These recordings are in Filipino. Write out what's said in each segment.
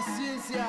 Paciencia.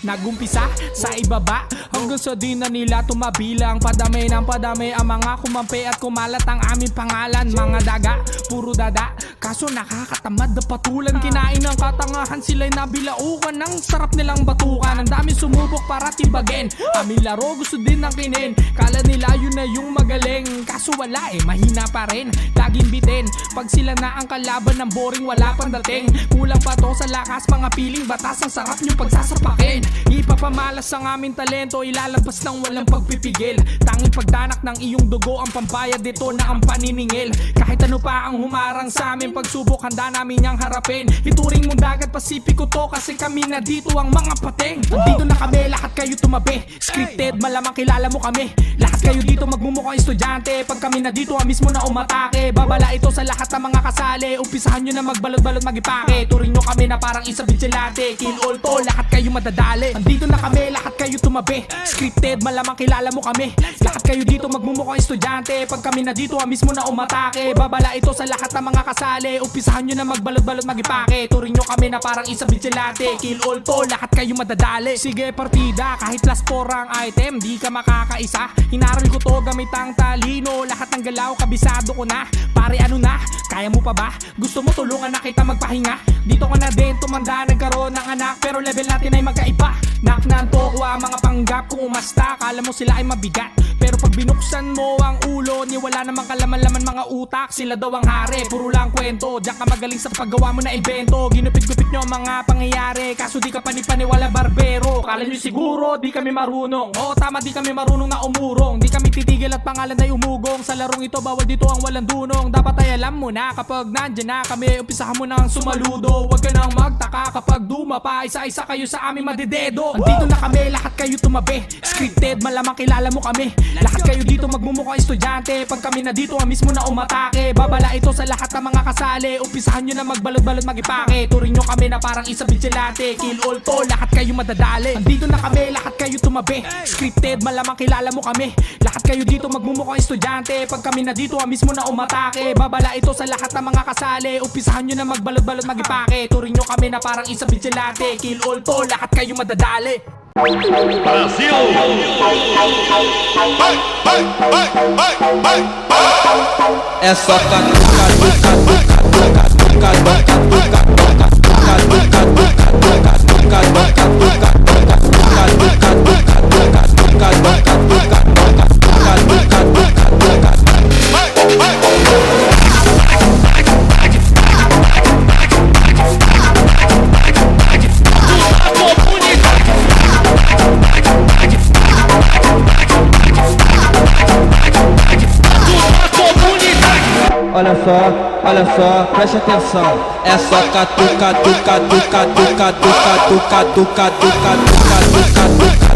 Nagumpisa sa ibaba hanggang sa di na nila tumabilang. Padami ng padami ang mga kumampi at kumalat ang aming pangalan. Mga daga, puro dada, kaso nakakatamad na patulan. Kinain ng katangahan, sila'y nabilaukan. Ang sarap nilang batukan, ang dami sumubok para tibagin. Aming laro gusto din ng kinin, kala nila yun na yung magaling. Kaso wala mahina pa rin, laging bitin. Pag sila na ang kalaban ng boring, wala pang dating. Kulang pa to sa lakas, mga piling batas. Ang sarap nyo pagsasapakin. Ipapamalas ang aming talento, ilalabas ng walang pagpipigil. Tanging pagdanak ng iyong dugo ang pambayad dito na ang paniningil. Kahit ano pa ang humarang sa amin, pagsubok handa namin niyang harapin. Ituring mong dagat Pasipiko to kasi kami na dito ang mga pating. Nandito na kami, lahat kayo tumabi. Scripted, malamang kilala mo kami. Lahat kayo dito magmumukhang estudyante. Pag kami na dito, mismo na umatake. Babala ito sa lahat ng mga kasali. Umpisahan nyo na magbalot-balot magipake. Turing nyo kami na parang isa vigilante. Kill all to, lahat kayo madadali. Nandito na kami, lahat kayo tumabi. Scripted, malamang kilala mo kami. Lahat kayo dito magmumukhang estudyante. Pag kami na dito, mismo na umatake. Babala ito sa lahat ng mga kasali. Umpisahan nyo na magbalot-balot magipake. Turing nyo kami na parang isa vigilante. Kill all to, lahat kayo madadali. Sige partida, kahit last 4 ang item, di ka makakaisa. Hinaral ko to gamit ang talino. Lahat ng galaw, kabisado ko na. Pare ano na, kaya mo pa ba? Gusto mo tulungan na kita magpahinga? Dito ka na din tumanda, nagkaroon ng anak. Pero level natin ay magkaiba. Naknan to ko ang mga panggap. Kung umasta, kala mo sila ay mabigat. Pero pag binuksan mo ang ulo, ni wala namang kalaman-laman mga utak. Sila daw ang hari, puro lang kwento. Diyan ka magaling sa paggawa mo na invento. Ginupit-gupit nyo ang mga pangyayari. Kaso di ka panipaniwala barbero. Kala nyo siguro di kami marunong. Oo tama, di kami marunong na umurong. Di kami titigil at pangalan ay umugong. Sa larong ito bawal dito ang walang dunong. Dapat ay alam mo na kapag nandyan na kami, umpisahan mo nang sumaludo. Huwag ka nang magtaka kapag dumapa. Isa-isa kayo sa aming madidedo. Andito na kami, lahat kayo tumabi. Scripted, malamang kilala mo kami. Lahat kayo dito magmumukhang estudyante. Pag kami na dito, mismo na umatake. Babala ito sa lahat ng mga kasali. Umpisahan nyo na magbalot-balot magipake. Turing nyo kami na parang isa vigilante. Kill all to, lahat kayo madadali. Andito na kami, lahat kayo tumabi. Scripted, malamang kilala mo kami. Lahat kayo dito magmumukhang estudyante. Pag kami na dito, mismo na umatake. Babala ito sa lahat ng mga kasali. Umpisahan nyo na magbalot-balot magipake. Turing nyo kami na parang isa vigilante. Kill all to, lahat kayo madadali. Brasil! É só olha só, preste atenção. É só catuca, tuca, tuca, tuca, tuca, tuca, tuca, tuca, tuca, tuca, tuca.